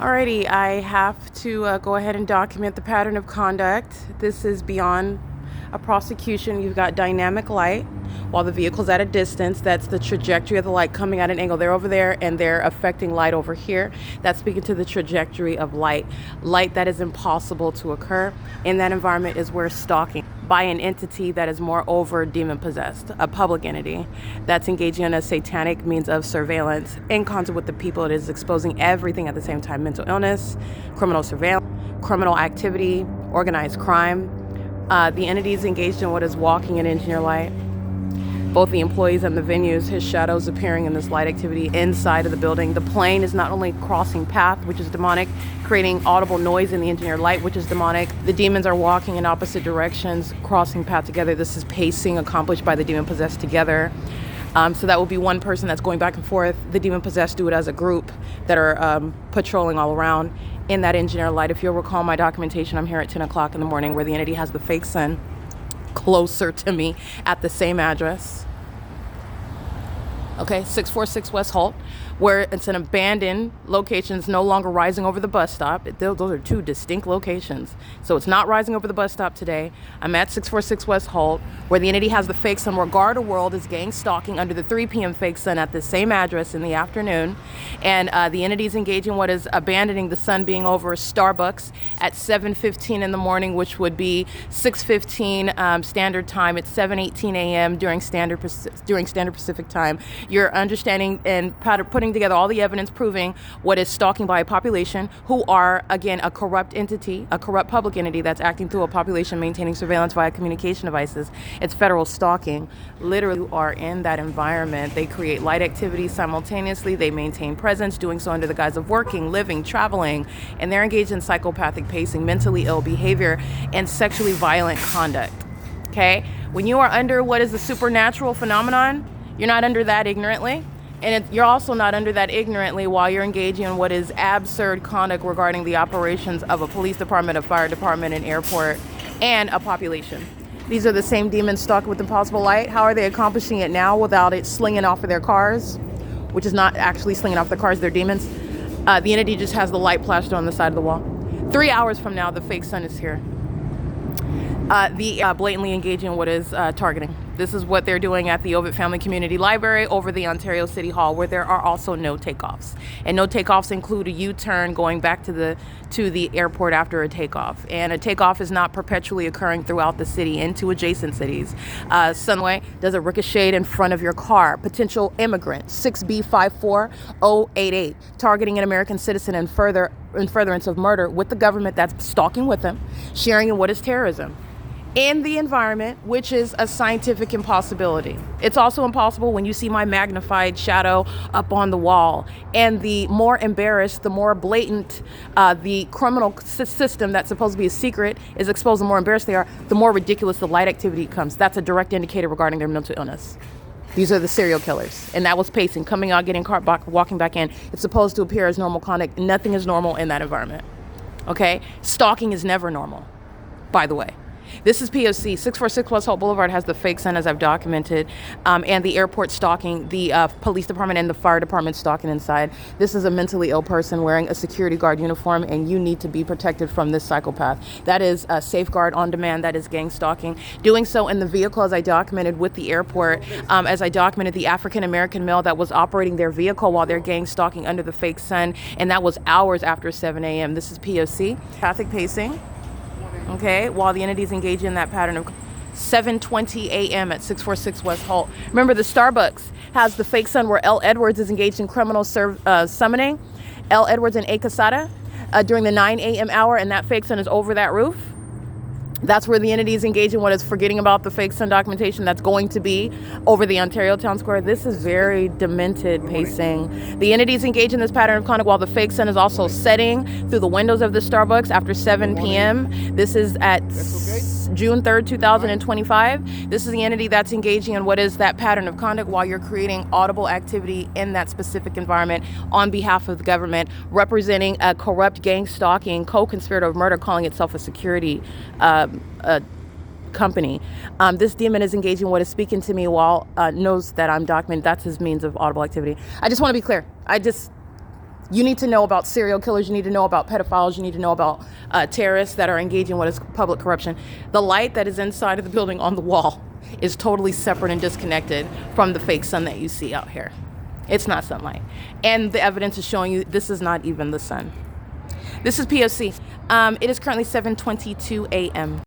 Alrighty, I have to go ahead and document the pattern of conduct. This is beyond a prosecution. You've got dynamic light while the vehicle's at a distance. That's the trajectory of the light coming at an angle. They're over there and they're affecting light over here. That's speaking to the trajectory of light. Light that is impossible to occur in that environment is where stalking by an entity that is moreover demon possessed, a public entity that's engaging in a satanic means of surveillance in concert with the people. It is exposing everything at the same time: mental illness, criminal surveillance, criminal activity, organized crime. The entities engaged in what is walking in engineer light. Both the employees and the venues, his shadows appearing in this light activity inside of the building. The plane is not only crossing path, which is demonic, creating audible noise in the engineer light, which is demonic. The demons are walking in opposite directions, crossing path together. This is pacing accomplished by the demon possessed together. So that will be one person that's going back and forth. The demon possessed do it as a group that are patrolling all around in that engineer light. If you'll recall my documentation, I'm here at 10 o'clock in the morning where the entity has the fake sun closer to me at the same address. Okay, 646 West Holt, where it's an abandoned location. It's no longer rising over the bus stop. Those are two distinct locations. So it's not rising over the bus stop today. I'm at 646 West Holt, where the entity has the fake sun, where Garda World is gang stalking under the 3 p.m. fake sun at the same address in the afternoon. And the entity is engaging what is abandoning the sun being over Starbucks at 7:15 in the morning, which would be 6:15 standard time. It's 7:18 a.m. during standard Pacific time. You're understanding and putting together all the evidence proving what is stalking by a population who are, again, a corrupt entity, a corrupt public entity that's acting through a population, maintaining surveillance via communication devices. It's federal stalking. Literally, you are in that environment. They create light activity simultaneously. They maintain presence, doing so under the guise of working, living, traveling, and they're engaged in psychopathic pacing, mentally ill behavior, and sexually violent conduct. Okay? When you are under what is a supernatural phenomenon, you're not under that ignorantly, and you're also not under that ignorantly while you're engaging in what is absurd conduct regarding the operations of a police department, a fire department, an airport, and a population. These are the same demons stalking with impossible light. How are they accomplishing it now without it slinging off of their cars, which is not actually slinging off the cars, they're demons? The entity just has the light plastered on the side of the wall. 3 hours from now, the fake sun is here. Blatantly engaging in what is targeting. This is what they're doing at the Ovid Family Community Library over the Ontario City Hall, where there are also no takeoffs. And no takeoffs include a U-turn going back to the airport after a takeoff. And a takeoff is not perpetually occurring throughout the city into adjacent cities. Sunway does a ricochet in front of your car. Potential immigrant, 6B54088, targeting an American citizen in furtherance of murder with the government that's stalking with them, sharing in what is terrorism in the environment, which is a scientific impossibility. It's also impossible when you see my magnified shadow up on the wall. And the more embarrassed, the more blatant the criminal system that's supposed to be a secret is exposed, the more embarrassed they are, the more ridiculous the light activity comes. That's a direct indicator regarding their mental illness. These are the serial killers. And that was pacing, coming out, getting caught, walking back in. It's supposed to appear as normal conduct. Nothing is normal in that environment. Okay? Stalking is never normal, by the way. This is P.O.C. 646 West Holt Boulevard has the fake sun, as I've documented, and the airport stalking, the police department and the fire department stalking inside. This is a mentally ill person wearing a security guard uniform, and you need to be protected from this psychopath. That is a safeguard on demand. That is gang stalking. Doing so in the vehicle, as I documented with the airport, as I documented the African-American male that was operating their vehicle while they're gang stalking under the fake sun, and that was hours after 7 a.m. This is P.O.C. Pathic pacing. Okay, while the entities engage in that pattern of 7:20 a.m. at 646 West Holt. Remember, the Starbucks has the fake sun where L. Edwards is engaged in criminal summoning. L. Edwards and A. Casada during the 9 a.m. hour, and that fake sun is over that roof. That's where the entity is engaging what is forgetting about the fake sun documentation that's going to be over the Ontario Town Square. This is very demented pacing. The entities engage in this pattern of conduct while the fake sun is also setting through the windows of the Starbucks after 7 p.m. This is at June 3rd, 2025. This is the entity that's engaging in what is that pattern of conduct while you're creating audible activity in that specific environment on behalf of the government, representing a corrupt gang stalking co-conspirator of murder calling itself a security company. This demon is engaging what is speaking to me while knows that I'm documented. That's his means of audible activity. I just want to be clear. You need to know about serial killers. You need to know about pedophiles. You need to know about terrorists that are engaging in what is public corruption. The light that is inside of the building on the wall is totally separate and disconnected from the fake sun that you see out here. It's not sunlight. And the evidence is showing you this is not even the sun. This is P.O.C. It is currently 7:22 a.m.